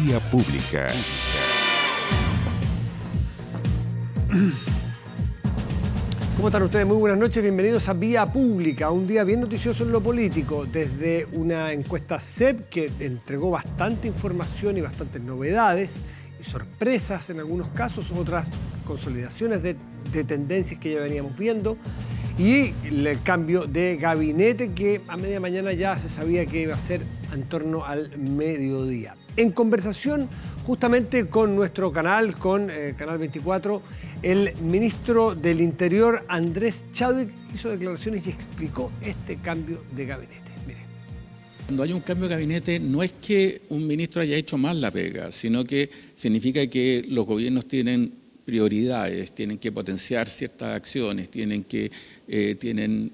Vía Pública. ¿Cómo están ustedes? Muy buenas noches, bienvenidos a Vía Pública, un día bien noticioso en lo político, desde una encuesta CEP que entregó bastante información y bastantes novedades y sorpresas en algunos casos, otras consolidaciones de tendencias que ya veníamos viendo, y el cambio de gabinete que a media mañana ya se sabía que iba a ser en torno al mediodía. En conversación justamente con nuestro canal, con Canal 24, el ministro del Interior, Andrés Chadwick, hizo declaraciones y explicó este cambio de gabinete. Mire. Cuando hay un cambio de gabinete no es que un ministro haya hecho mal la pega, sino que significa que los gobiernos tienen prioridades, tienen que potenciar ciertas acciones, tienen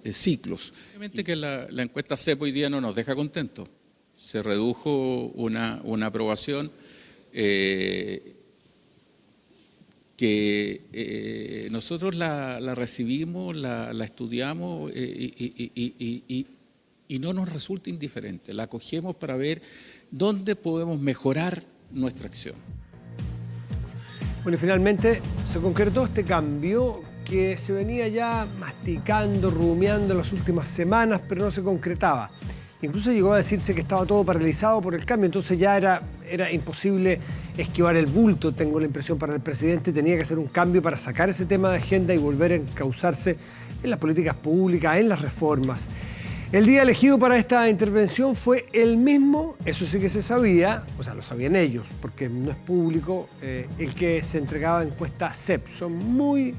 ciclos. Obviamente que la encuesta CEP hoy día no nos deja contentos. Se redujo una aprobación que nosotros la recibimos, la estudiamos y no nos resulta indiferente. La acogemos para ver dónde podemos mejorar nuestra acción. Bueno, y finalmente se concretó este cambio que se venía ya masticando, rumiando en las últimas semanas, pero no se concretaba. Incluso llegó a decirse que estaba todo paralizado por el cambio, entonces ya era imposible esquivar el bulto, tengo la impresión, para el presidente. Tenía que hacer un cambio para sacar ese tema de agenda y volver a encauzarse en las políticas públicas, en las reformas. El día elegido para esta intervención fue el mismo, eso sí que se sabía, o sea, lo sabían ellos, porque no es público, el que se entregaba encuesta CEP. Son muy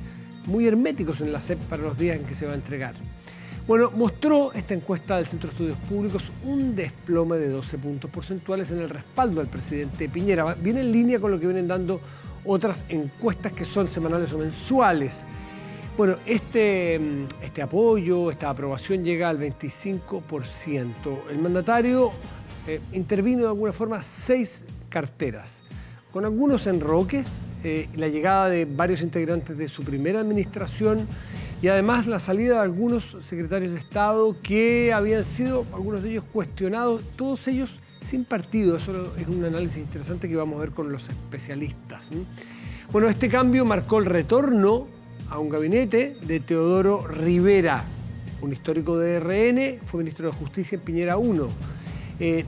herméticos en la CEP para los días en que se va a entregar. Bueno, mostró esta encuesta del Centro de Estudios Públicos un desplome de 12 puntos porcentuales en el respaldo al presidente Piñera. Viene en línea con lo que vienen dando otras encuestas que son semanales o mensuales. Bueno, este apoyo, esta aprobación llega al 25%. El mandatario intervino de alguna forma 6 carteras, con algunos enroques, la llegada de varios integrantes de su primera administración y además la salida de algunos secretarios de Estado que habían sido, algunos de ellos, cuestionados, todos ellos sin partido. Eso es un análisis interesante que vamos a ver con los especialistas. Bueno, este cambio marcó el retorno a un gabinete de Teodoro Rivera, un histórico de RN, fue ministro de Justicia en Piñera 1.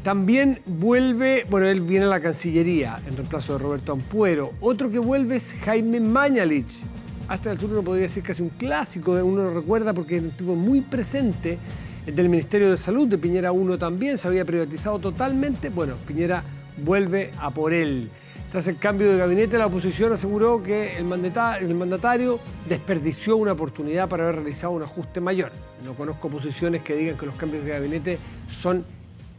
También vuelve, bueno, él viene a la Cancillería en reemplazo de Roberto Ampuero. Otro que vuelve es Jaime Mañalich. Hasta el altura uno podría decir casi un clásico, uno lo recuerda porque es un tipo muy presente del Ministerio de Salud de Piñera 1 también, se había privatizado totalmente. Bueno, Piñera vuelve a por él. Tras el cambio de gabinete, la oposición aseguró que el mandatario desperdició una oportunidad para haber realizado un ajuste mayor. No conozco posiciones que digan que los cambios de gabinete son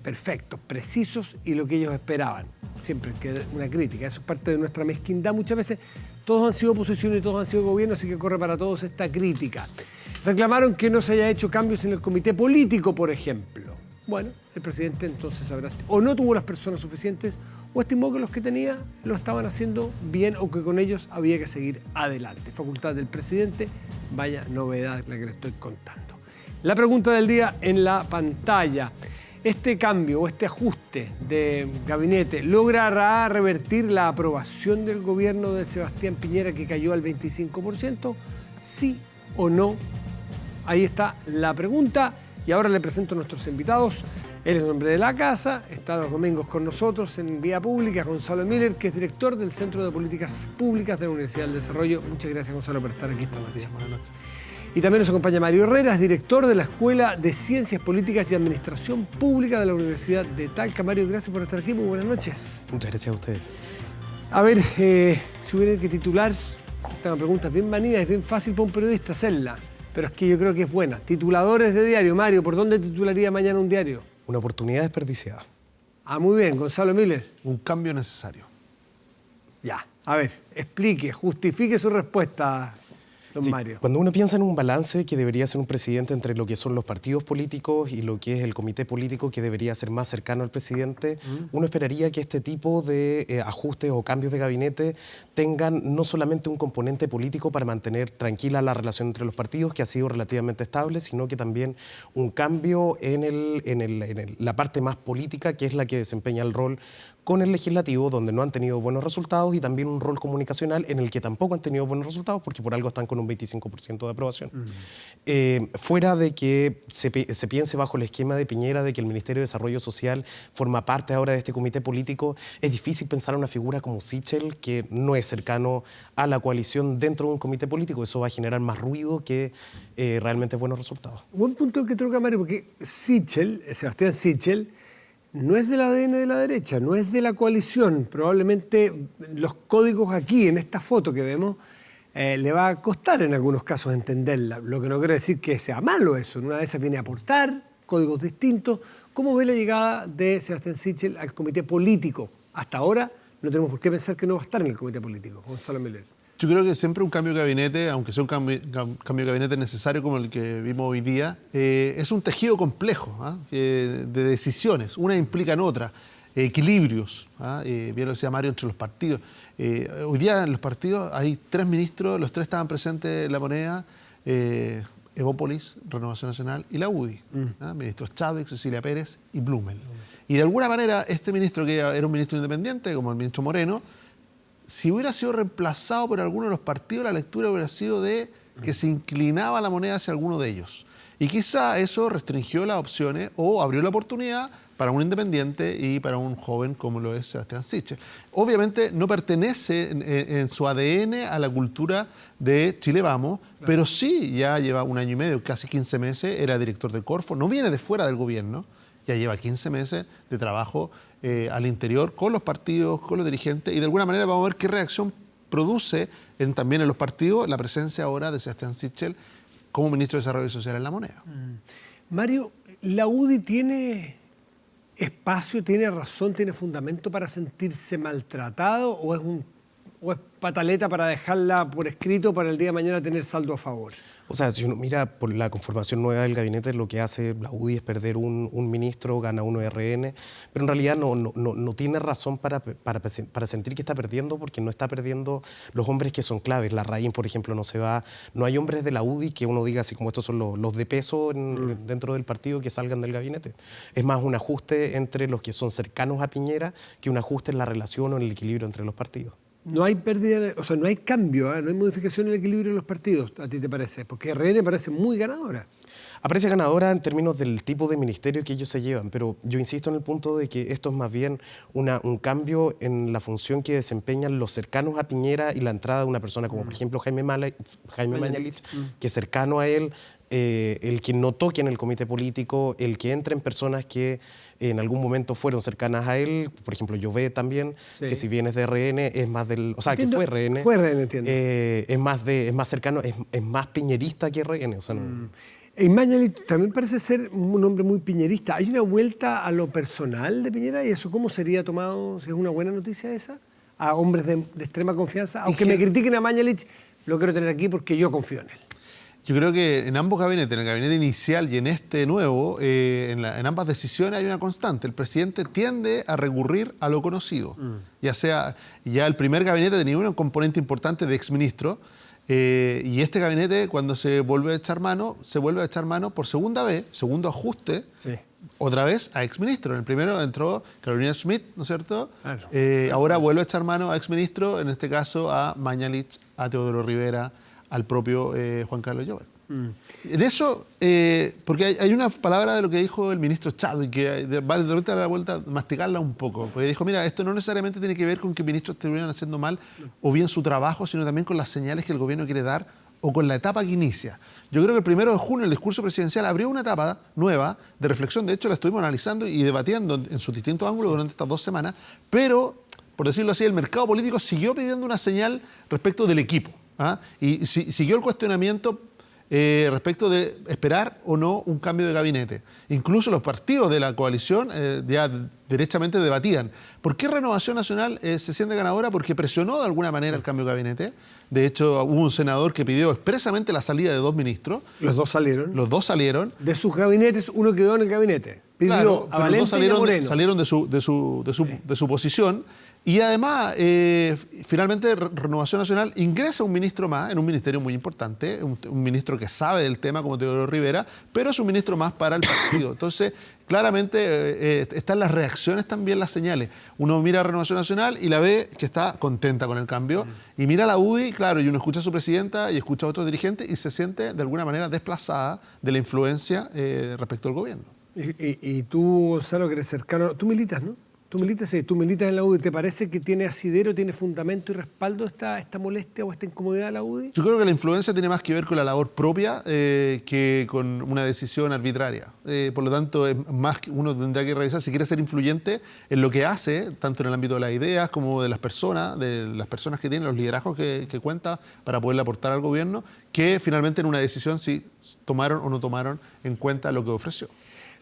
perfectos, precisos y lo que ellos esperaban. Siempre queda una crítica, eso es parte de nuestra mezquindad muchas veces. Todos han sido oposición y todos han sido gobierno, así que corre para todos esta crítica. Reclamaron que no se haya hecho cambios en el comité político, por ejemplo. Bueno, el presidente entonces sabrá, o no tuvo las personas suficientes, o estimó que los que tenía lo estaban haciendo bien o que con ellos había que seguir adelante. Facultad del presidente, vaya novedad la que le estoy contando. La pregunta del día en la pantalla. ¿Este cambio o este ajuste de gabinete logrará revertir la aprobación del gobierno de Sebastián Piñera que cayó al 25%? ¿Sí o no? Ahí está la pregunta y ahora le presento a nuestros invitados. Él es el hombre de la casa, está los domingos con nosotros en Vía Pública, Gonzalo Miller, que es director del Centro de Políticas Públicas de la Universidad del Desarrollo. Muchas gracias, Gonzalo, por estar aquí esta noche. Buenas noches. Y también nos acompaña Mario Herrera, director de la Escuela de Ciencias Políticas y Administración Pública de la Universidad de Talca. Mario, gracias por estar aquí, muy buenas noches. Muchas gracias a ustedes. A ver, si hubiera que titular, esta es una pregunta bien manida, es bien fácil para un periodista hacerla, pero es que yo creo que es buena. Tituladores de diario, Mario, ¿por dónde titularía mañana un diario? Una oportunidad desperdiciada. Ah, muy bien, Gonzalo Miller. Un cambio necesario. Ya, a ver, explique, justifique su respuesta, don Sí, Mario? cuando uno piensa en un balance que debería ser un presidente entre lo que son los partidos políticos y lo que es el comité político, que debería ser más cercano al presidente, uno esperaría que este tipo de ajustes o cambios de gabinete tengan no solamente un componente político para mantener tranquila la relación entre los partidos, que ha sido relativamente estable, sino que también un cambio en la parte más política, que es la que desempeña el rol con el legislativo, donde no han tenido buenos resultados, y también un rol comunicacional en el que tampoco han tenido buenos resultados, porque por algo están con un 25% de aprobación. Fuera de que se piense bajo el esquema de Piñera de que el Ministerio de Desarrollo Social forma parte ahora de este comité político, es difícil pensar en una figura como Sichel, que no es cercano a la coalición dentro de un comité político. Eso va a generar más ruido que realmente buenos resultados. Buen punto que toca Mario, porque Sichel, Sebastián Sichel, no es del ADN de la derecha, no es de la coalición. Probablemente los códigos aquí, en esta foto que vemos, le va a costar en algunos casos entenderla. Lo que no quiere decir que sea malo eso. En una de esas viene a aportar códigos distintos. ¿Cómo ve la llegada de Sebastián Sichel al comité político? Hasta ahora no tenemos por qué pensar que no va a estar en el comité político. Gonzalo Miller. Yo creo que siempre un cambio de gabinete, aunque sea un cambio de gabinete necesario como el que vimos hoy día, es un tejido complejo de decisiones. Una implica en otra, equilibrios. Bien lo decía Mario, entre los partidos. Hoy día en los partidos hay 3 ministros, los 3 estaban presentes en La Moneda, Evópolis, Renovación Nacional, y la UDI. Ministros Chadwick, Cecilia Pérez y Blumel. Y de alguna manera este ministro, que era un ministro independiente, como el ministro Moreno, si hubiera sido reemplazado por alguno de los partidos, la lectura hubiera sido de que se inclinaba La Moneda hacia alguno de ellos. Y quizá eso restringió las opciones o abrió la oportunidad para un independiente y para un joven como lo es Sebastián Sichel. Obviamente no pertenece en su ADN a la cultura de Chile Vamos, pero sí ya lleva 1 año y medio, casi 15 meses, era director de Corfo, no viene de fuera del gobierno, ya lleva 15 meses de trabajo al interior con los partidos, con los dirigentes, y de alguna manera vamos a ver qué reacción produce también en los partidos la presencia ahora de Sebastián Sichel como ministro de Desarrollo Social en La Moneda. Mario, ¿la UDI tiene espacio, tiene razón, tiene fundamento para sentirse maltratado o es pataleta para dejarla por escrito para el día de mañana tener saldo a favor? O sea, si uno mira por la conformación nueva del gabinete, lo que hace la UDI es perder un ministro, gana uno de RN, pero en realidad no tiene razón para sentir que está perdiendo, porque no está perdiendo los hombres que son claves. Larraín, por ejemplo, no se va. No hay hombres de la UDI que uno diga, así como estos son los de peso dentro del partido, que salgan del gabinete. Es más un ajuste entre los que son cercanos a Piñera que un ajuste en la relación o en el equilibrio entre los partidos. No hay pérdida, o sea, no hay cambio, no hay modificación en el equilibrio de los partidos, ¿a ti te parece? Porque RN parece muy ganadora. Aparece ganadora en términos del tipo de ministerio que ellos se llevan, pero yo insisto en el punto de que esto es más bien un cambio en la función que desempeñan los cercanos a Piñera y la entrada de una persona como, por ejemplo, Jaime Mañalich, que es cercano a él, el que no toque en el comité político, el que entre en personas que en algún momento fueron cercanas a él, por ejemplo, Llové también, que si bien es de RN, es más del... O sea, entiendo, que fue RN. Fue RN, entiendo. Es más cercano, es más piñerista que RN, o sea, no... Y Mañalich también parece ser un hombre muy piñerista. ¿Hay una vuelta a lo personal de Piñera? ¿Y eso cómo sería tomado, si es una buena noticia esa? ¿A hombres de extrema confianza? Aunque me critiquen a Mañalich, lo quiero tener aquí porque yo confío en él. Yo creo que en ambos gabinetes, en el gabinete inicial y en este nuevo, en ambas decisiones hay una constante. El presidente tiende a recurrir a lo conocido. Ya sea, ya el primer gabinete tenía un componente importante de exministro, y este gabinete, cuando se vuelve a echar mano por segunda vez, segundo ajuste, otra vez a exministro. En el primero entró Carolina Schmidt, ¿no es cierto? Claro. Ahora vuelve a echar mano a exministro, en este caso a Mañalich, a Teodoro Rivera, al propio Juan Carlos Llobet. En eso, porque hay una palabra de lo que dijo el ministro Chadwick, que vale de repente a la vuelta masticarla un poco, porque dijo, mira, esto no necesariamente tiene que ver con que ministros estuvieran haciendo mal o bien su trabajo, sino también con las señales que el gobierno quiere dar o con la etapa que inicia. Yo creo que el 1 de junio el discurso presidencial abrió una etapa nueva de reflexión. De hecho, la estuvimos analizando y debatiendo en sus distintos ángulos durante estas 2 semanas, pero, por decirlo así, el mercado político siguió pidiendo una señal respecto del equipo. Y siguió el cuestionamiento respecto de esperar o no un cambio de gabinete. Incluso los partidos de la coalición ya derechamente debatían. ¿Por qué Renovación Nacional se siente ganadora? Porque presionó de alguna manera el cambio de gabinete. De hecho, hubo un senador que pidió expresamente la salida de 2 ministros. Los dos salieron. Los 2 salieron. De sus gabinetes, uno quedó en el gabinete. Pidió Claro, a pero los dos Valente y a Moreno. salieron de su posición. Y además, finalmente, Renovación Nacional ingresa un ministro más en un ministerio muy importante, un ministro que sabe del tema, como Teodoro Rivera, pero es un ministro más para el partido. Entonces, claramente están las reacciones también, las señales. Uno mira a Renovación Nacional y la ve que está contenta con el cambio, y mira a la UDI, claro, y uno escucha a su presidenta y escucha a otros dirigentes y se siente de alguna manera desplazada de la influencia respecto al gobierno. Y tú, Gonzalo, que eres cercano, tú militas, ¿no? Tú militas en la UDI. ¿Te parece que tiene asidero, tiene fundamento y respaldo esta molestia o esta incomodidad de la UDI? Yo creo que la influencia tiene más que ver con la labor propia que con una decisión arbitraria. Por lo tanto, es más que uno tendrá que revisar si quiere ser influyente en lo que hace, tanto en el ámbito de las ideas como de las personas que tienen, los liderazgos que cuenta para poderle aportar al gobierno, que finalmente en una decisión si tomaron o no tomaron en cuenta lo que ofreció.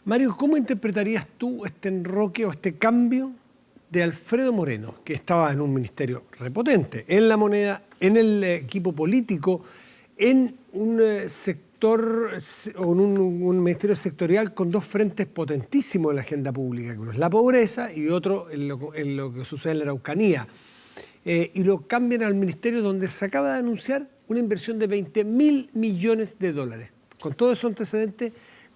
Mario, ¿cómo interpretarías tú este enroque o este cambio de Alfredo Moreno, que estaba en un ministerio repotente, en la moneda, en el equipo político, en un sector o en un ministerio sectorial con 2 frentes potentísimos en la agenda pública, que uno es la pobreza y otro en lo que sucede en la Araucanía? Y lo cambian al ministerio donde se acaba de anunciar una inversión de $20.000 millones. Con todo eso antecedente,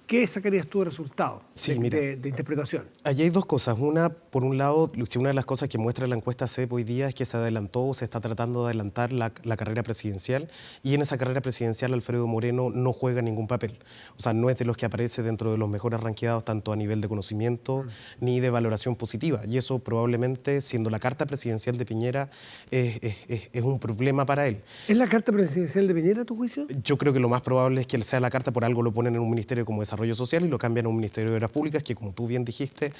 ¿qué sacarías tú de resultado de interpretación? Allí hay 2 cosas. Una, por un lado, una de las cosas que muestra la encuesta CEP hoy día es que se adelantó o se está tratando de adelantar la carrera presidencial, y en esa carrera presidencial Alfredo Moreno no juega ningún papel. O sea, no es de los que aparece dentro de los mejores ranqueados tanto a nivel de conocimiento ni de valoración positiva. Y eso probablemente, siendo la carta presidencial de Piñera, es un problema para él. ¿Es la carta presidencial de Piñera, a tu juicio? Yo creo que lo más probable es que sea la carta, por algo lo ponen en un ministerio como Desarrollo Social y lo cambian a un Ministerio de Obras Públicas, que como tú bien dijiste,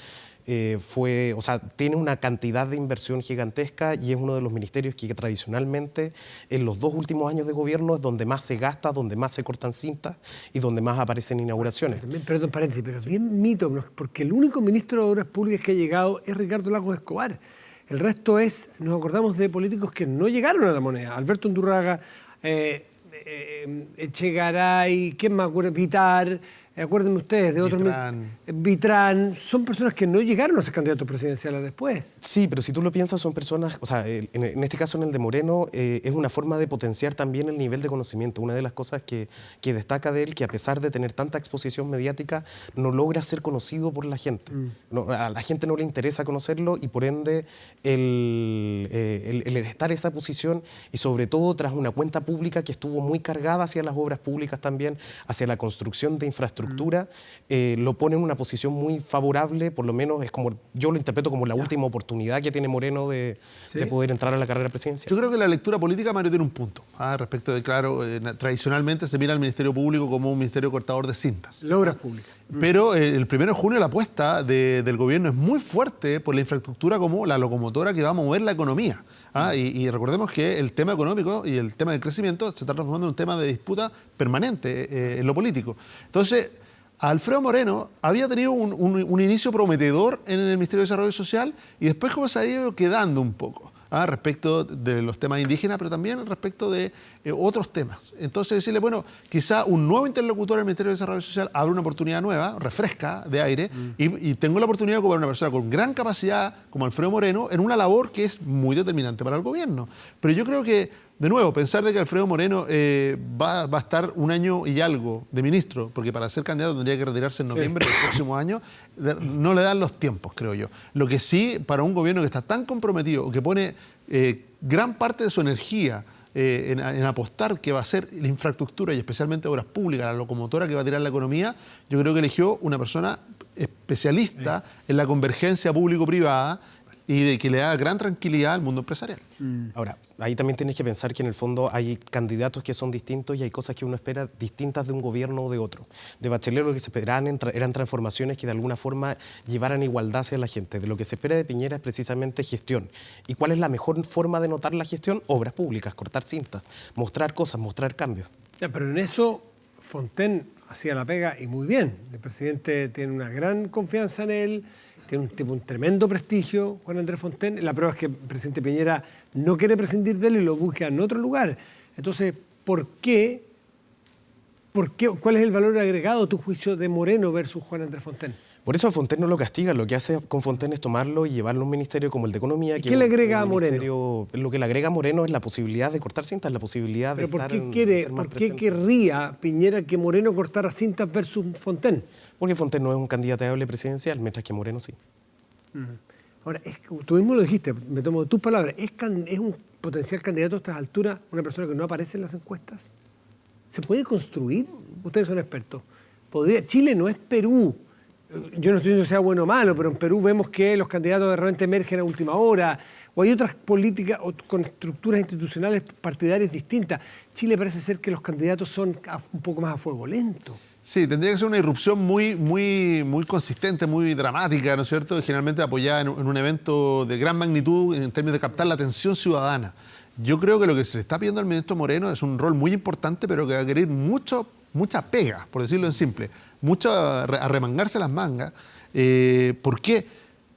tiene una cantidad de inversión gigantesca y es uno de los ministerios que tradicionalmente en los 2 últimos años de gobierno es donde más se gasta, donde más se cortan cintas y donde más aparecen inauguraciones. Perdón, paréntesis, pero es bien mito, porque el único ministro de Obras Públicas que ha llegado es Ricardo Lagos Escobar. El resto nos acordamos de políticos que no llegaron a la moneda. Alberto Undurraga, Echegaray, ¿quién más acuerda? Vitar, acuérdenme ustedes de otros. Vitrán. Son personas que no llegaron a ser candidatos presidenciales después. Sí, pero si tú lo piensas, son personas, o sea, en este caso en el de Moreno, es una forma de potenciar también el nivel de conocimiento. Una de las cosas que destaca de él, que a pesar de tener tanta exposición mediática, no logra ser conocido por la gente. No, a la gente no le interesa conocerlo y por ende el estar en esa posición y sobre todo tras una cuenta pública que estuvo muy cargada hacia las obras públicas también, hacia la construcción de infraestructura, lo pone en una posición muy favorable, por lo menos es como yo lo interpreto como la última oportunidad que tiene Moreno de poder entrar a la carrera presidencial. Yo creo que la lectura política, Mario, tiene un punto. Respecto de, claro, tradicionalmente se mira al Ministerio Público como un ministerio cortador de cintas. Las obras públicas. Pero el 1 de junio la apuesta del gobierno es muy fuerte por la infraestructura como la locomotora que va a mover la economía. Y recordemos que el tema económico y el tema del crecimiento se está transformando en un tema de disputa permanente en lo político. Entonces, Alfredo Moreno había tenido un inicio prometedor en el Ministerio de Desarrollo Social y después como se ha ido quedando un poco respecto de los temas indígenas, pero también respecto de otros temas. Entonces decirle, bueno, quizá un nuevo interlocutor en el Ministerio de Desarrollo Social abre una oportunidad nueva, refresca de aire y tengo la oportunidad de ocupar una persona con gran capacidad como Alfredo Moreno en una labor que es muy determinante para el gobierno. Pero yo creo que de nuevo, pensar de que Alfredo Moreno va a estar 1 año y algo de ministro, porque para ser candidato tendría que retirarse en noviembre del próximo año, no le dan los tiempos, creo yo. Lo que sí, para un gobierno que está tan comprometido, o que pone gran parte de su energía en apostar que va a ser la infraestructura y especialmente obras públicas, la locomotora que va a tirar la economía, yo creo que eligió una persona especialista en la convergencia público-privada y de que le da gran tranquilidad al mundo empresarial. Ahora, ahí también tienes que pensar que en el fondo hay candidatos que son distintos y hay cosas que uno espera distintas de un gobierno o de otro. De Bachelet lo que se esperaban eran transformaciones que de alguna forma llevaran igualdad hacia la gente. De lo que se espera de Piñera es precisamente gestión. ¿Y cuál es la mejor forma de notar la gestión? Obras públicas, cortar cintas, mostrar cosas, mostrar cambios. Pero en eso Fontaine hacía la pega y muy bien. El presidente tiene una gran confianza en él, tiene un tremendo prestigio, Juan Andrés Fontaine. La prueba es que el presidente Piñera no quiere prescindir de él y lo busca en otro lugar. Entonces, ¿por qué? ¿Cuál es el valor agregado, a tu juicio, de Moreno versus Juan Andrés Fontaine? Por eso a Fontaine no lo castiga, lo que hace con Fontaine es tomarlo y llevarlo a un ministerio como el de Economía. ¿Qué le agrega a Moreno? Lo que le agrega a Moreno es la posibilidad de cortar cintas, la posibilidad de estar ¿Por qué querría Piñera que Moreno cortara cintas versus Fontaine? Porque Fontaine no es un candidatable presidencial, mientras que Moreno sí. Ahora, tú mismo lo dijiste, me tomo tus palabras, ¿es un potencial candidato a estas alturas una persona que no aparece en las encuestas? ¿Se puede construir? Ustedes son expertos. Chile no es Perú. Yo no estoy diciendo que sea bueno o malo, pero en Perú vemos que los candidatos de repente emergen a última hora, o hay otras políticas con estructuras institucionales partidarias distintas. Chile parece ser que los candidatos son un poco más a fuego lento. Sí, tendría que ser una irrupción muy consistente, muy dramática, ¿no es cierto? Y generalmente apoyada en un evento de gran magnitud en términos de captar la atención ciudadana. Yo creo que lo que se le está pidiendo al ministro Moreno es un rol muy importante, pero que va a querer mucha pega, por decirlo en simple, mucho arremangarse las mangas. ¿Por qué?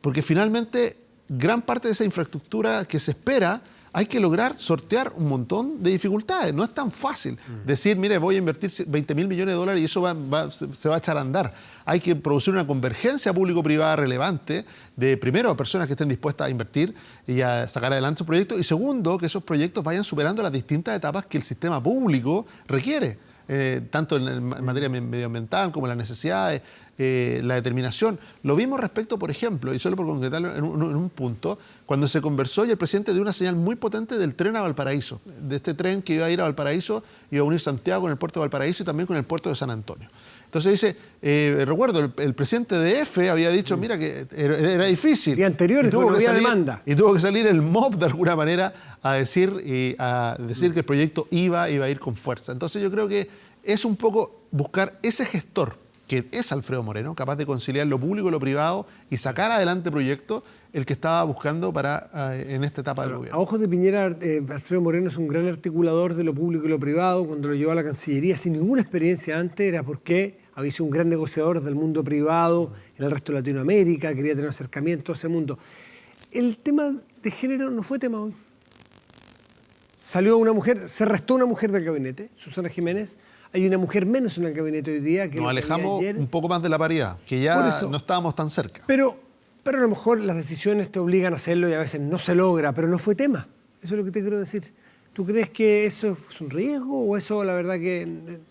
Porque finalmente gran parte de esa infraestructura que se espera hay que lograr sortear un montón de dificultades. No es tan fácil decir, mire, voy a invertir 20.000 millones de dólares y eso se va a echar a andar. Hay que producir una convergencia público-privada relevante de, primero, personas que estén dispuestas a invertir y a sacar adelante sus proyectos, y segundo, que esos proyectos vayan superando las distintas etapas que el sistema público requiere. Tanto en materia medioambiental como las necesidades, la determinación. Lo vimos respecto, por ejemplo, y solo por concretarlo en un punto, cuando se conversó y el presidente dio una señal muy potente del tren a Valparaíso, de este tren que iba a ir a Valparaíso, iba a unir Santiago con el puerto de Valparaíso y también con el puerto de San Antonio. Entonces dice, recuerdo, el presidente de EFE había dicho, mira, que era difícil. Y anteriores, no había demanda. Y tuvo que salir el MOB de alguna manera a decir que el proyecto iba a ir con fuerza. Entonces yo creo que es un poco buscar ese gestor, que es Alfredo Moreno, capaz de conciliar lo público y lo privado y sacar adelante proyectos, el que estaba buscando en esta etapa del gobierno. A ojos de Piñera, Alfredo Moreno es un gran articulador de lo público y lo privado. Cuando lo llevó a la Cancillería sin ninguna experiencia antes, era porque había sido un gran negociador del mundo privado en el resto de Latinoamérica, quería tener acercamiento a ese mundo. El tema de género no fue tema hoy. Salió una mujer, se restó una mujer del gabinete, Susana Jiménez. Hay una mujer menos en el gabinete hoy día. Que nos alejamos un poco más de la paridad, que ya no estábamos tan cerca. Pero a lo mejor las decisiones te obligan a hacerlo y a veces no se logra, pero no fue tema. Eso es lo que te quiero decir. ¿Tú crees que eso es un riesgo o eso la verdad que...?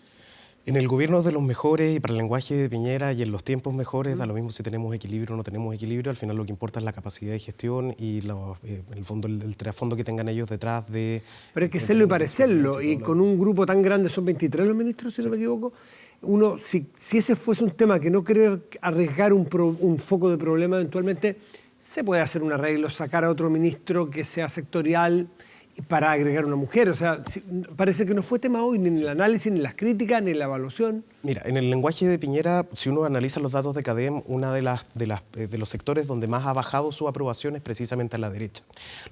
En el gobierno de los mejores y para el lenguaje de Piñera y en los tiempos mejores, da lo mismo si tenemos equilibrio o no tenemos equilibrio. Al final lo que importa es la capacidad de gestión y el fondo, el trasfondo que tengan ellos detrás de... Pero hay que serlo y parecerlo. Y con un grupo tan grande, son 23 los ministros, si no me equivoco, uno, si ese fuese un tema que no quiere arriesgar un foco de problema eventualmente, se puede hacer un arreglo, sacar a otro ministro que sea sectorial para agregar una mujer. O sea, parece que no fue tema hoy, ni en el análisis, ni en las críticas, ni en la evaluación. Mira, en el lenguaje de Piñera, si uno analiza los datos de CADEM, uno de los sectores donde más ha bajado su aprobación es precisamente a la derecha.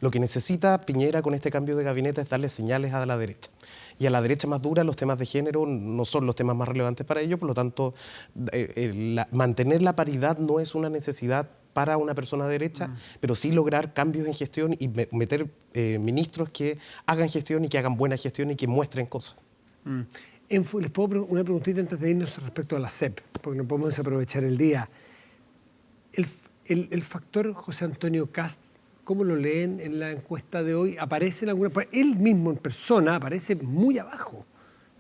Lo que necesita Piñera con este cambio de gabinete es darle señales a la derecha. Y a la derecha más dura, los temas de género no son los temas más relevantes para ellos, por lo tanto, mantener la paridad no es una necesidad para una persona derecha, pero sí lograr cambios en gestión y meter ministros que hagan gestión y que hagan buena gestión y que muestren cosas. Les puedo una preguntita antes de irnos respecto a la CEP, porque no podemos desaprovechar el día. El factor José Antonio Kast, ¿cómo lo leen en la encuesta de hoy? ¿Aparece en alguna? Él mismo en persona aparece muy abajo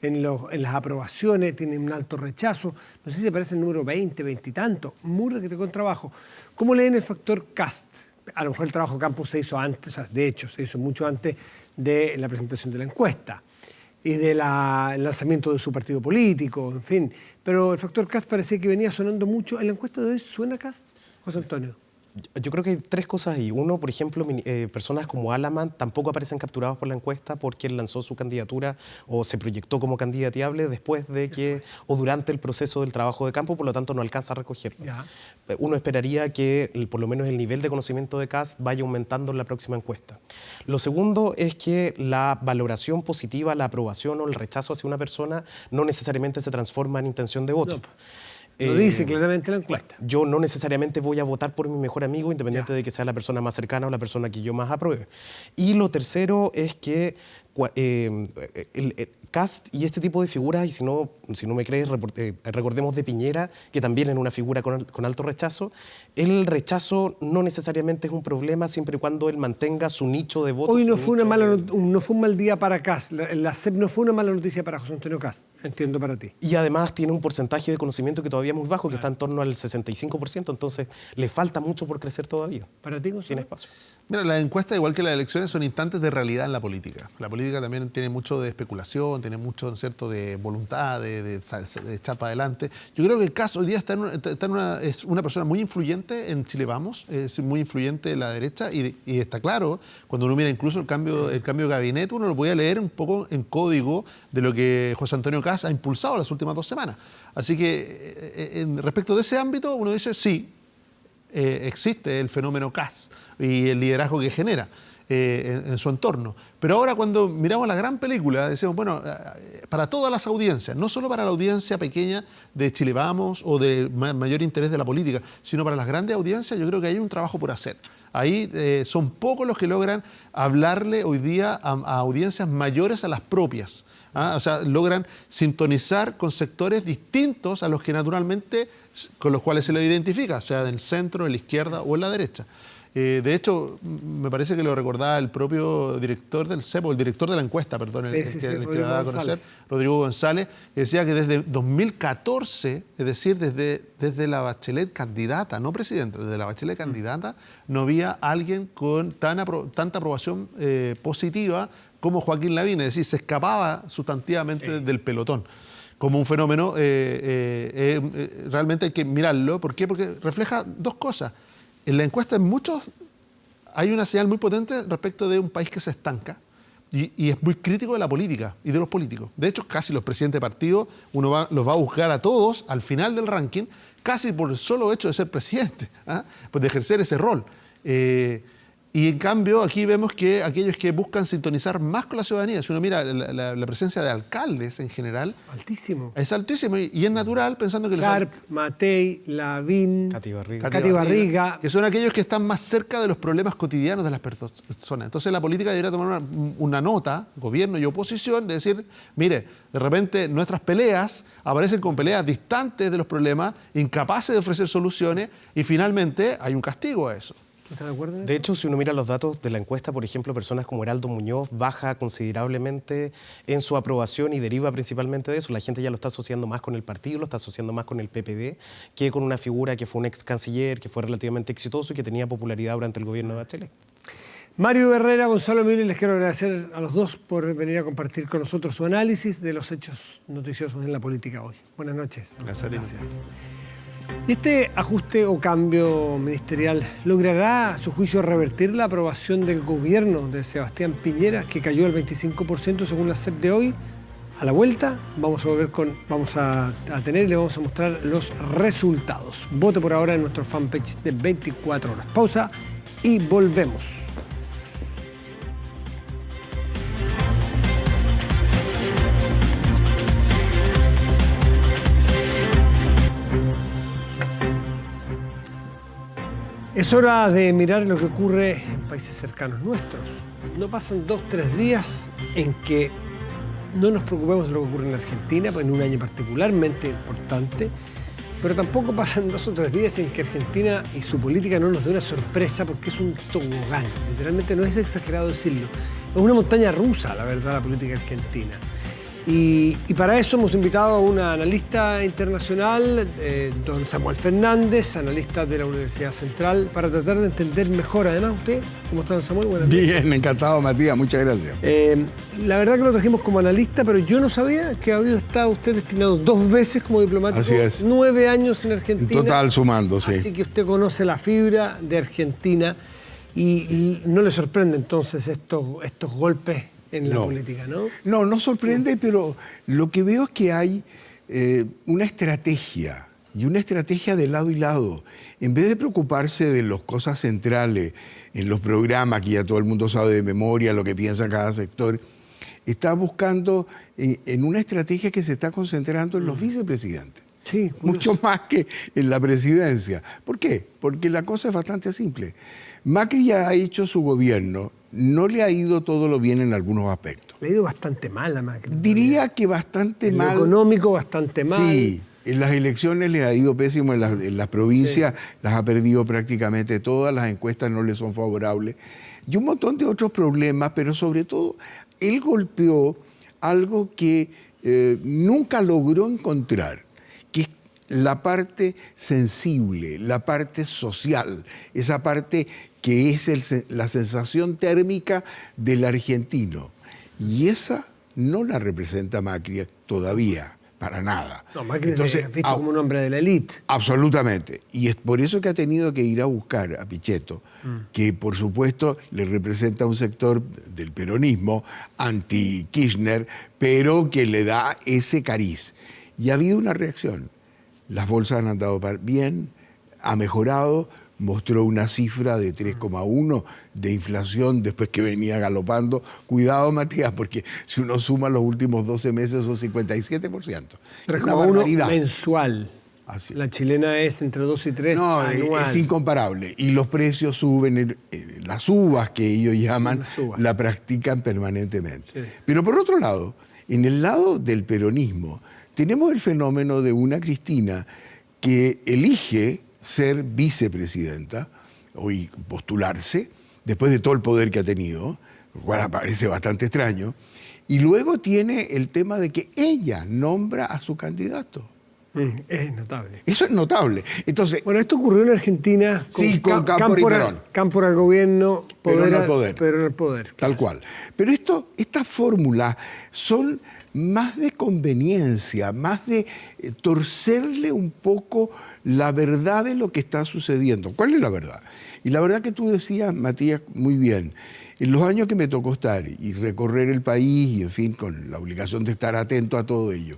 en las aprobaciones, tiene un alto rechazo. No sé si aparece el número 20, 20 y tanto. Muy requete con trabajo. ¿Cómo leen el factor Kast? A lo mejor el trabajo campo se hizo antes, o sea, de hecho, se hizo mucho antes de la presentación de la encuesta y del lanzamiento de su partido político, en fin. Pero el factor Kast parecía que venía sonando mucho. ¿En la encuesta de hoy suena Kast, José Antonio? Yo creo que hay tres cosas ahí. Uno, por ejemplo, personas como Alaman tampoco aparecen capturados por la encuesta porque él lanzó su candidatura o se proyectó como candidateable después de que o durante el proceso del trabajo de campo, por lo tanto no alcanza a recogerlo. Ya. Uno esperaría que por lo menos el nivel de conocimiento de Kast vaya aumentando en la próxima encuesta. Lo segundo es que la valoración positiva, la aprobación o el rechazo hacia una persona no necesariamente se transforma en intención de voto. No. Lo dice claramente la encuesta. Yo no necesariamente voy a votar por mi mejor amigo, independiente de que sea la persona más cercana o la persona que yo más apruebe. Y lo tercero es que Kast y este tipo de figuras, y si no me crees, recordemos de Piñera, que también es una figura con alto rechazo. El rechazo no necesariamente es un problema siempre y cuando él mantenga su nicho de votos. Hoy no fue un mal día para Kast. La CEP no fue una mala noticia para José Antonio Kast, entiendo para ti. Y además tiene un porcentaje de conocimiento que todavía es muy bajo, que está en torno al 65%, entonces le falta mucho por crecer todavía. ¿Para ti, Gonzalo? Tiene espacio. Mira, las encuestas, igual que las elecciones, son instantes de realidad en la política. La política también tiene mucho de especulación, tiene mucho, ¿cierto?, de voluntad, de echar para adelante. Yo creo que el caso hoy día es una persona muy influyente en Chile Vamos, es muy influyente en la derecha y está claro, cuando uno mira incluso el cambio de gabinete, uno lo podía leer un poco en código de lo que José Antonio Kast ha impulsado las últimas 2 semanas. Así que respecto de ese ámbito, uno dice sí, existe el fenómeno Kast y el liderazgo que genera en su entorno. Pero ahora cuando miramos la gran película, decimos, bueno, para todas las audiencias, no solo para la audiencia pequeña de Chile Vamos o de mayor interés de la política, sino para las grandes audiencias, yo creo que hay un trabajo por hacer. Ahí son pocos los que logran hablarle hoy día a audiencias mayores a las propias. O sea, logran sintonizar con sectores distintos a los que naturalmente, con los cuales se le identifica, sea en el centro, en la izquierda o en la derecha. De hecho, me parece que lo recordaba el propio director del CEP, o el director de la encuesta, perdón, el que lo daba a conocer, Rodrigo González, que decía que desde 2014, es decir, desde la Bachelet candidata, no presidenta, desde la Bachelet candidata, no había alguien con tanta aprobación positiva como Joaquín Lavín, es decir, se escapaba sustantivamente del pelotón. Como un fenómeno, realmente hay que mirarlo. ¿Por qué? Porque refleja 2 cosas. En la encuesta, en muchos, hay una señal muy potente respecto de un país que se estanca y es muy crítico de la política y de los políticos. De hecho, casi los presidentes de partido, los va a buscar a todos al final del ranking, casi por el solo hecho de ser presidente, pues de ejercer ese rol. Y en cambio, aquí vemos que aquellos que buscan sintonizar más con la ciudadanía, si uno mira la presencia de alcaldes en general, altísimo. Es altísimo y es natural pensando que Sharp, Matei, Lavín, Katy Barriga, que son aquellos que están más cerca de los problemas cotidianos de las personas. Entonces la política debería tomar una nota, gobierno y oposición, de decir, mire, de repente nuestras peleas aparecen con peleas distantes de los problemas, incapaces de ofrecer soluciones y finalmente hay un castigo a eso. ¿Estás de acuerdo? De hecho, si uno mira los datos de la encuesta, por ejemplo, personas como Heraldo Muñoz baja considerablemente en su aprobación y deriva principalmente de eso. La gente ya lo está asociando más con el partido, lo está asociando más con el PPD, que con una figura que fue un ex canciller, que fue relativamente exitoso y que tenía popularidad durante el gobierno de Bachelet. Mario Herrera, Gonzalo Miller, les quiero agradecer a los dos por venir a compartir con nosotros su análisis de los hechos noticiosos en la política hoy. Buenas noches. Gracias. ¿Y este ajuste o cambio ministerial logrará, a su juicio, revertir la aprobación del gobierno de Sebastián Piñera, que cayó al 25% según la CEP de hoy? A la vuelta vamos a tener y le vamos a mostrar los resultados. Vote por ahora en nuestro fanpage de 24 horas. Pausa y volvemos. Es hora de mirar lo que ocurre en países cercanos nuestros. No pasan 2-3 días en que no nos preocupemos de lo que ocurre en Argentina, en un año particularmente importante, pero tampoco pasan 2 o 3 días en que Argentina y su política no nos dé una sorpresa, porque es un tobogán. Literalmente no es exagerado decirlo. Es una montaña rusa, la verdad, la política argentina. Y para eso hemos invitado a una analista internacional, don Samuel Fernández, analista de la Universidad Central, para tratar de entender mejor. Además, ¿usted cómo está, don Samuel? Buenas noches. Bien, encantado, Matías, muchas gracias. La verdad que lo trajimos como analista, pero yo no sabía que había estado usted destinado 2 veces como diplomático. Así es. 9 años en Argentina. En total sumando, sí. Así que usted conoce la fibra de Argentina y no le sorprende entonces estos golpes en la política, ¿no? No sorprende, pero lo que veo es que hay una estrategia, y una estrategia de lado y lado. En vez de preocuparse de las cosas centrales, en los programas que ya todo el mundo sabe de memoria, lo que piensa cada sector, está buscando en una estrategia que se está concentrando en los vicepresidentes. Sí, curioso. Mucho más que en la presidencia. ¿Por qué? Porque la cosa es bastante simple. Macri ya ha hecho su gobierno, no le ha ido todo lo bien en algunos aspectos. Le ha ido bastante mal a Macri. Diría que bastante En lo mal. económico, bastante mal. Sí, en las elecciones le ha ido pésimo, en las provincias las ha perdido prácticamente todas, las encuestas no le son favorables. Y un montón de otros problemas, pero sobre todo, él golpeó algo que nunca logró encontrar, que es la parte sensible, la parte social, esa parte que es la sensación térmica del argentino. Y esa no la representa Macri todavía, para nada. No, Macri Entonces, es visto como un hombre de la élite. Absolutamente. Y es por eso que ha tenido que ir a buscar a Pichetto, que por supuesto le representa un sector del peronismo anti-Kirchner, pero que le da ese cariz. Y ha habido una reacción. Las bolsas han andado bien, ha mejorado, mostró una cifra de 3,1 de inflación después que venía galopando. Cuidado, Matías, porque si uno suma los últimos 12 meses son 57%. 3,1 mensual. Así. La chilena es entre 2 y 3 No, anual. es incomparable. Y los precios suben, las uvas que ellos llaman, la practican permanentemente. Sí. Pero por otro lado, en el lado del peronismo, tenemos el fenómeno de una Cristina que elige ser vicepresidenta o postularse, después de todo el poder que ha tenido, lo cual parece bastante extraño, y luego tiene el tema de que ella nombra a su candidato. Es notable. Eso es notable. Entonces, Bueno, esto ocurrió en Argentina con Cámpora y Perón. Cámpora al gobierno, Perón al poder. Perón al poder. Tal cual. Pero estas fórmulas son más de conveniencia, más de torcerle un poco la verdad de lo que está sucediendo. ¿Cuál es la verdad? Y la verdad que tú decías, Matías, muy bien. En los años que me tocó estar y recorrer el país y, en fin, con la obligación de estar atento a todo ello,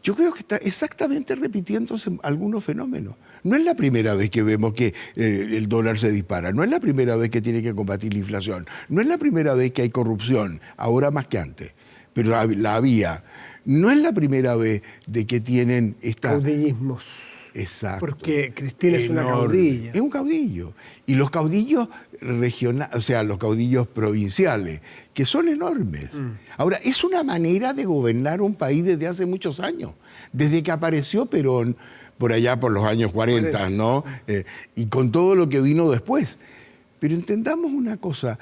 yo creo que está exactamente repitiéndose algunos fenómenos. No es la primera vez que vemos que el dólar se dispara, no es la primera vez que tiene que combatir la inflación, no es la primera vez que hay corrupción, ahora más que antes, pero la había. No es la primera vez de que tienen Caudillismos. Exacto. Porque Cristina es una Enorme. caudilla. Es un caudillo. Y los caudillos regionales, o sea, los caudillos provinciales, que son enormes. Ahora, es una manera de gobernar un país desde hace muchos años. Desde que apareció Perón, por allá por los años 40, ¿no? Y con todo lo que vino después. Pero entendamos una cosa,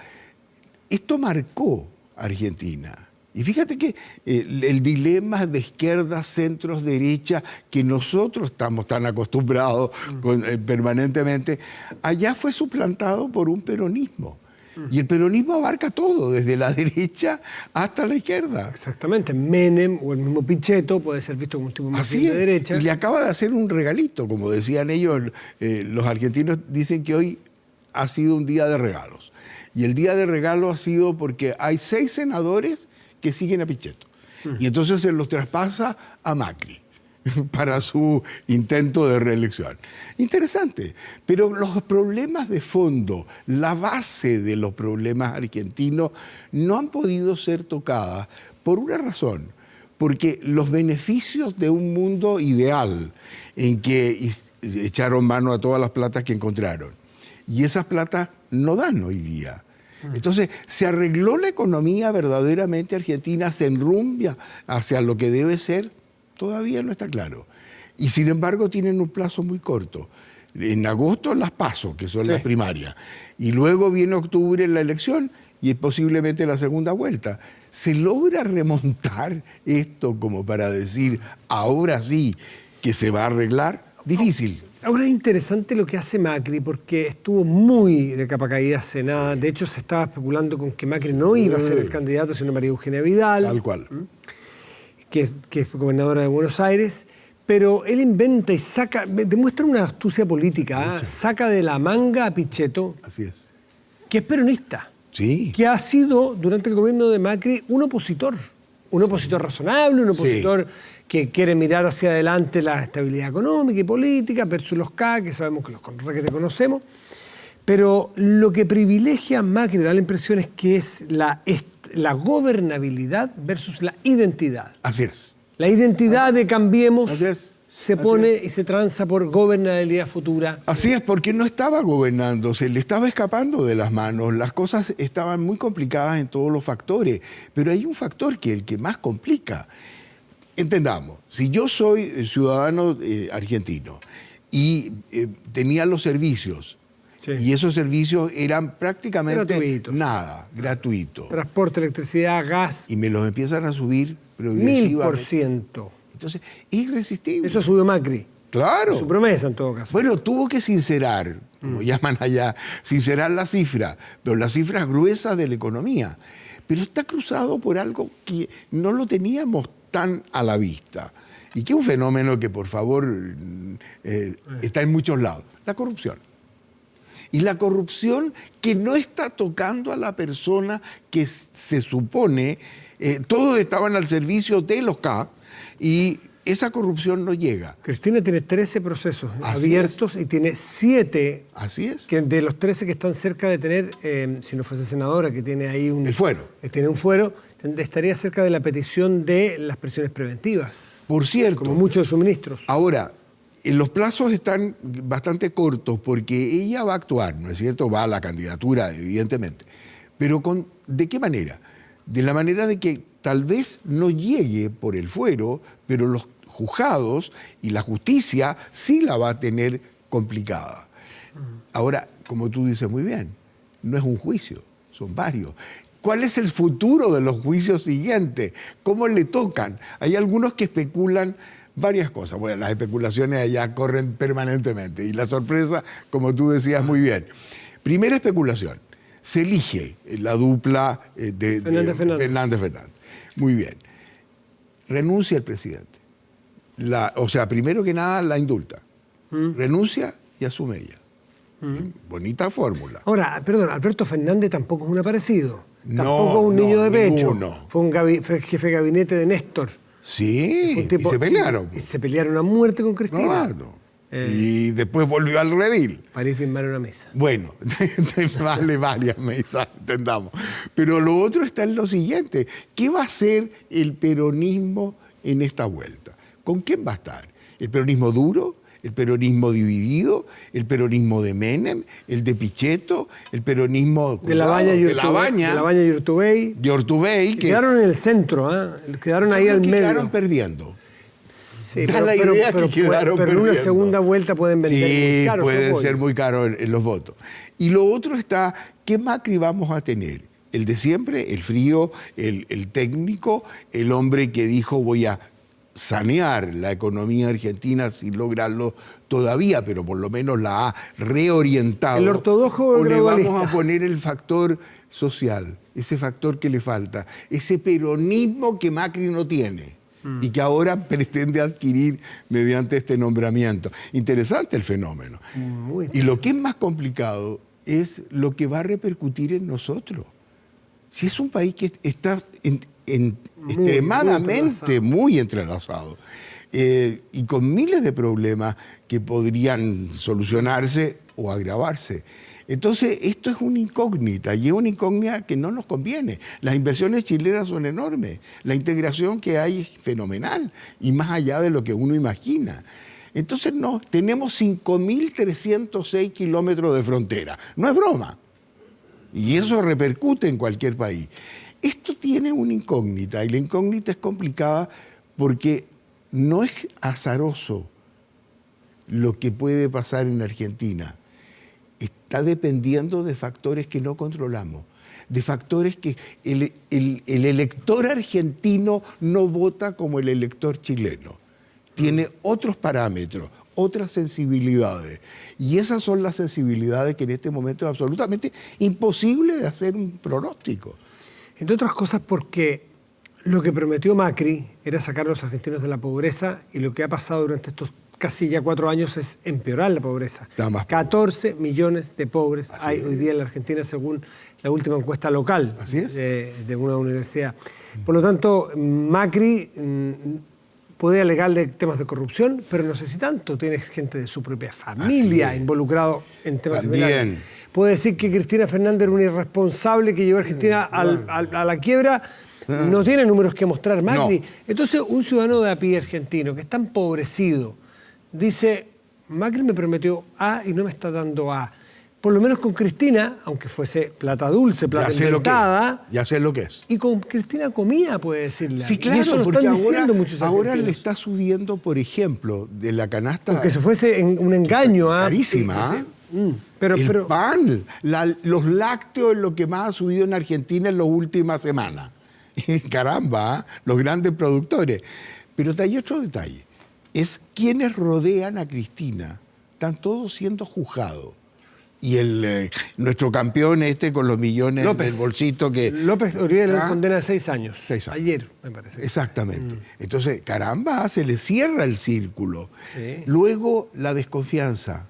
esto marcó a Argentina. Y fíjate que el dilema de izquierda, centros, derecha, que nosotros estamos tan acostumbrados permanentemente, allá fue suplantado por un peronismo. Y el peronismo abarca todo, desde la derecha hasta la izquierda. Exactamente. Menem o el mismo Pichetto puede ser visto como un tipo más Así bien es. de derecha. Y le acaba de hacer un regalito, como decían ellos, los argentinos dicen que hoy ha sido un día de regalos. Y el día de regalo ha sido porque hay 6 senadores que siguen a Pichetto. Y entonces se los traspasa a Macri para su intento de reelección. Interesante, pero los problemas de fondo, la base de los problemas argentinos no han podido ser tocadas por una razón, porque los beneficios de un mundo ideal en que echaron mano a todas las platas que encontraron, y esas platas no dan hoy día. Entonces, se arregló la economía verdaderamente argentina, se enrumbia hacia lo que debe ser, todavía no está claro. Y sin embargo tienen un plazo muy corto. En agosto las PASO, que son las primarias, y luego viene octubre la elección y posiblemente la segunda vuelta. ¿Se logra remontar esto como para decir, ahora sí que se va a arreglar? Difícil. Ahora es interesante lo que hace Macri, porque estuvo muy de capa caída hace nada. De hecho, se estaba especulando con que Macri no iba a ser el candidato, sino María Eugenia Vidal. Tal cual. Que es gobernadora de Buenos Aires. Pero él inventa y saca, demuestra una astucia política, saca de la manga a Pichetto, Así es. que es peronista, Sí. que ha sido durante el gobierno de Macri un opositor razonable, un opositor que quiere mirar hacia adelante la estabilidad económica y política versus los K, que sabemos que los que te conocemos. Pero lo que privilegia a Macri, da la impresión es que es la gobernabilidad versus la identidad. Así es. La identidad de Cambiemos Así es. se pone y se tranza por gobernabilidad futura. Así es, porque no estaba gobernando, se le estaba escapando de las manos, las cosas estaban muy complicadas en todos los factores, pero hay un factor que es el que más complica. Entendamos, si yo soy ciudadano argentino y tenía los servicios, Sí. y esos servicios eran prácticamente Gratuitos. nada, gratuito, Transporte, electricidad, gas, y me los empiezan a subir progresivamente. 1000%. Entonces, es irresistible. Eso subió Macri. Claro. Su promesa en todo caso. Bueno, tuvo que sincerar, como llaman allá, sincerar la cifra, pero las cifras gruesas de la economía. Pero está cruzado por algo que no lo teníamos tan a la vista. Y que es un fenómeno que, por favor, está en muchos lados. La corrupción. Y la corrupción que no está tocando a la persona que se supone, todos estaban al servicio de los CAP y esa corrupción no llega. Cristina tiene 13 procesos Así abiertos y tiene 7 Así es. que de los 13 que están cerca de tener, si no fuese senadora, que tiene ahí un... El fuero. Tiene un fuero, estaría cerca de la petición de las prisiones preventivas, Por cierto, como muchos de sus ministros. ahora, los plazos están bastante cortos porque ella va a actuar, ¿no es cierto? Va a la candidatura, evidentemente. Pero ¿de qué manera? De la manera de que tal vez no llegue por el fuero, pero los juzgados y la justicia sí la va a tener complicada. Ahora, como tú dices muy bien, no es un juicio, son varios. ¿Cuál es el futuro de los juicios siguientes? ¿Cómo le tocan? Hay algunos que especulan varias cosas. Bueno, las especulaciones allá corren permanentemente y la sorpresa, como tú decías muy bien. Primera especulación, se elige la dupla de Fernández. Muy bien. Renuncia el presidente. O sea, primero que nada la indulta. Renuncia y asume ella. Bonita fórmula. Ahora, perdón, Alberto Fernández tampoco es un aparecido. No, Tampoco es un niño de pecho. ninguno. Fue fue jefe de gabinete de Néstor. Sí, Fue un tipo- y se pelearon. Y se pelearon a muerte con Cristina. Claro. Y después volvió al redil. Para ir a firmar una mesa. Bueno, vale varias mesas, entendamos. Pero lo otro está en lo siguiente. ¿Qué va a hacer el peronismo en esta vuelta? ¿Con quién va a estar? ¿El peronismo duro? ¿El peronismo dividido? ¿El peronismo de Menem? ¿El de Pichetto? ¿El peronismo De la Baña y Urtubey. de Ortubey? Que Quedaron en el centro, quedaron ahí al medio. quedaron perdiendo. Sí, Da la idea que quedaron pero en una perdiendo. segunda vuelta pueden vender muy Sí, caro. puede ser muy caro en los votos. Y lo otro está, ¿qué Macri vamos a tener? El de siempre, el frío, el técnico, el hombre que dijo voy a sanear la economía argentina sin lograrlo todavía, pero por lo menos la ha reorientado. ¿El ortodoxo o el o le globalista? vamos a poner el factor social, ese factor que le falta, ese peronismo que Macri no tiene y que ahora pretende adquirir mediante este nombramiento. Interesante el fenómeno. Muy Y lo que es más complicado es lo que va a repercutir en nosotros. Si es un país que está extremadamente muy entrelazado y con miles de problemas que podrían solucionarse o agravarse. Entonces, esto es una incógnita y es una incógnita que no nos conviene. Las inversiones chilenas son enormes, la integración que hay es fenomenal y más allá de lo que uno imagina. Entonces, no, tenemos 5.306 kilómetros de frontera. No es broma. Y eso repercute en cualquier país. Esto tiene una incógnita y la incógnita es complicada porque no es azaroso lo que puede pasar en Argentina. Está dependiendo de factores que no controlamos, de factores que el elector argentino no vota como el elector chileno. Tiene otros parámetros, otras sensibilidades. Y esas son las sensibilidades que en este momento es absolutamente imposible de hacer un pronóstico. Entre otras cosas porque lo que prometió Macri era sacar a los argentinos de la pobreza y lo que ha pasado durante estos casi ya 4 años es empeorar la pobreza. 14 millones de pobres hay hoy día en la Argentina según la última encuesta local de una universidad. Por lo tanto, Macri puede alegarle temas de corrupción, pero no sé si tanto. Tiene gente de su propia familia involucrado en temas similares. Puede decir que Cristina Fernández era una irresponsable que llevó a Argentina a la quiebra. No tiene números que mostrar Macri. No. Entonces, un ciudadano de a pie argentino que está empobrecido, dice, Macri me prometió A y no me está dando A. Por lo menos con Cristina, aunque fuese plata dulce, plata inventada. Ya sé lo que es. Y con Cristina comía, puede decirle. Sí, claro, y eso lo porque están diciendo muchos ahora le argentinos. está subiendo, por ejemplo, de la canasta... Aunque se fuese un engaño. Carísima. El pan, los lácteos es lo que más ha subido en Argentina en las últimas semanas. Caramba, los grandes productores. Pero hay otro detalle. Es quienes rodean a Cristina. Están todos siendo juzgados. Y nuestro campeón con los millones López, del bolsito que... López Oribe le condena de 6 años. 6 años. Ayer, me parece. Exactamente. Entonces, caramba, se le cierra el círculo. Sí. Luego, la desconfianza.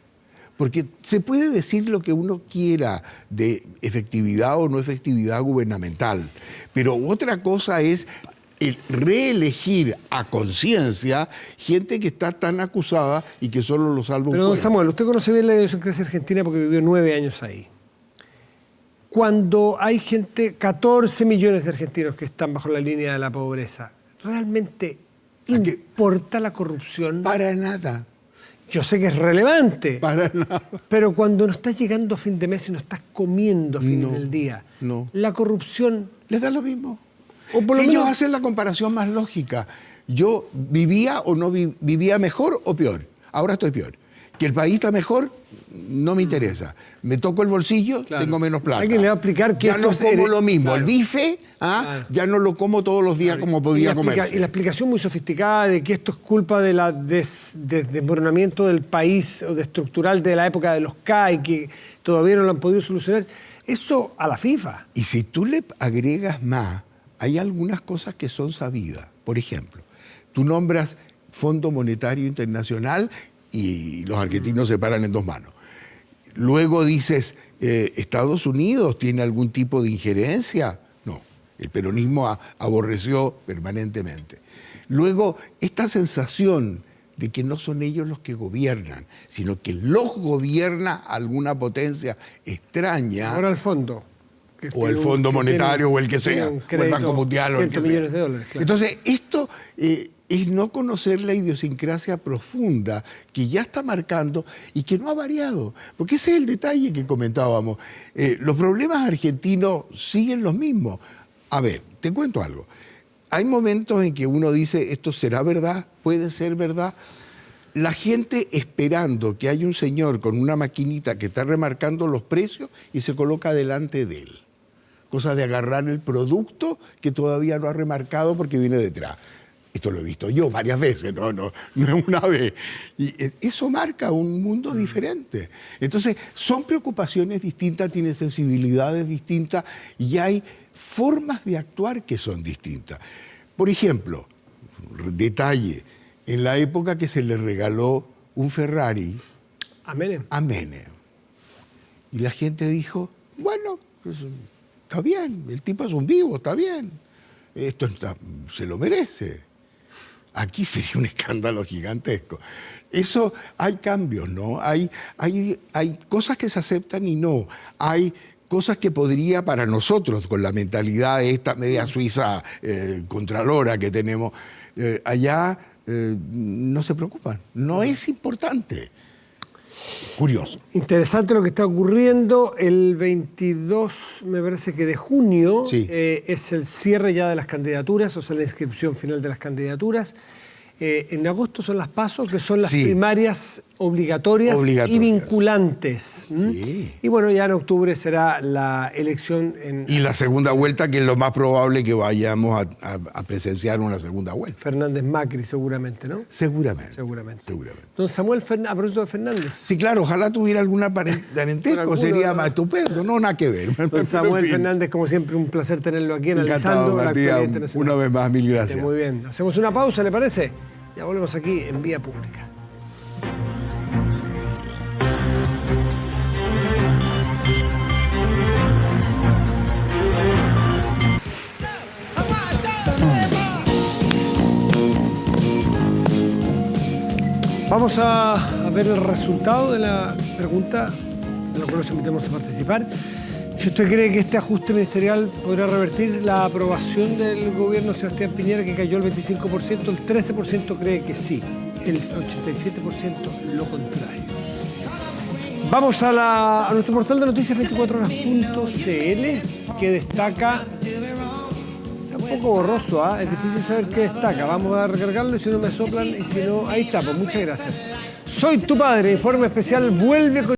Porque se puede decir lo que uno quiera de efectividad o no efectividad gubernamental, pero otra cosa es reelegir a conciencia gente que está tan acusada y que solo lo salva un Pero, don juez. Samuel, usted conoce bien la idiosincrasia argentina porque vivió 9 años ahí. Cuando hay gente, 14 millones de argentinos que están bajo la línea de la pobreza, ¿realmente importa la corrupción? Para nada. Yo sé que es relevante, Para nada. pero cuando no estás llegando a fin de mes y no estás comiendo a fin del día, la corrupción... Les da lo mismo. O por lo Si menos... ellos hacen la comparación más lógica, yo vivía o no vivía mejor o peor. Ahora estoy peor. Que el país está mejor, no me interesa. Me toco el bolsillo, tengo menos plata. Alguien le va a explicar que ya no como lo mismo. Claro. El bife, ya no lo como todos los días como podía comerse. Y la explicación muy sofisticada de que esto es culpa de la desmoronamiento del país o de estructural de la época de los K y que todavía no lo han podido solucionar. Eso a la FIFA. Y si tú le agregas más, hay algunas cosas que son sabidas. Por ejemplo, tú nombras Fondo Monetario Internacional y los argentinos se paran en 2 manos. Luego dices, ¿Estados Unidos tiene algún tipo de injerencia? No, el peronismo aborreció permanentemente. Luego, esta sensación de que no son ellos los que gobiernan, sino que los gobierna alguna potencia extraña. Ahora el fondo. O el Fondo Monetario o el que sea, o el Banco Mundial o el que sea. millones de dólares, claro. Entonces, esto es no conocer la idiosincrasia profunda que ya está marcando y que no ha variado. Porque ese es el detalle que comentábamos. Los problemas argentinos siguen los mismos. A ver, te cuento algo. Hay momentos en que uno dice, esto será verdad, puede ser verdad. La gente esperando que haya un señor con una maquinita que está remarcando los precios y se coloca delante de él. Cosa de agarrar el producto que todavía no ha remarcado porque viene detrás. Esto lo he visto yo varias veces, no es una vez. Y eso marca un mundo diferente. Entonces, son preocupaciones distintas, tienen sensibilidades distintas y hay formas de actuar que son distintas. Por ejemplo, detalle, en la época que se le regaló un Ferrari a Menem. Y la gente dijo, bueno, pues, está bien, el tipo es un vivo, está bien. Esto se lo merece. Aquí sería un escándalo gigantesco. Eso, hay cambios, ¿no? Hay cosas que se aceptan y no. Hay cosas que podría para nosotros, con la mentalidad de esta media suiza contralora que tenemos, allá no se preocupan. No es importante. Curioso. Interesante lo que está ocurriendo. El 22, me parece que de junio, sí. Es el cierre ya de las candidaturas, o sea, la inscripción final de las candidaturas. En agosto son las PASO, que son las primarias obligatorias y vinculantes. Sí. Y bueno, ya en octubre será la elección. Y la segunda vuelta, que es lo más probable que vayamos a presenciar una segunda vuelta. Fernández Macri, seguramente, ¿no? Seguramente. Don Samuel, a propósito de Fernández. Sí, claro, ojalá tuviera alguna parentesco, sería más estupendo. No, nada que ver. Don Samuel Fernández, como siempre, un placer tenerlo aquí analizando la actualidad internacional. Una vez más, mil gracias. Muy bien. Hacemos una pausa, ¿le parece? Ya volvemos aquí en Vía Pública. Vamos a ver el resultado de la pregunta de la cual nos invitamos a participar. Si usted cree que este ajuste ministerial podrá revertir la aprobación del gobierno de Sebastián Piñera, que cayó el 25%, el 13% cree que sí. el 87% lo contrario. Vamos a nuestro portal de noticias 24horas.cl, que destaca, está un poco borroso, es difícil saber qué destaca. Vamos a recargarlo y si no me soplan, y si no, ahí está, pues muchas gracias. Soy tu padre, informe especial vuelve con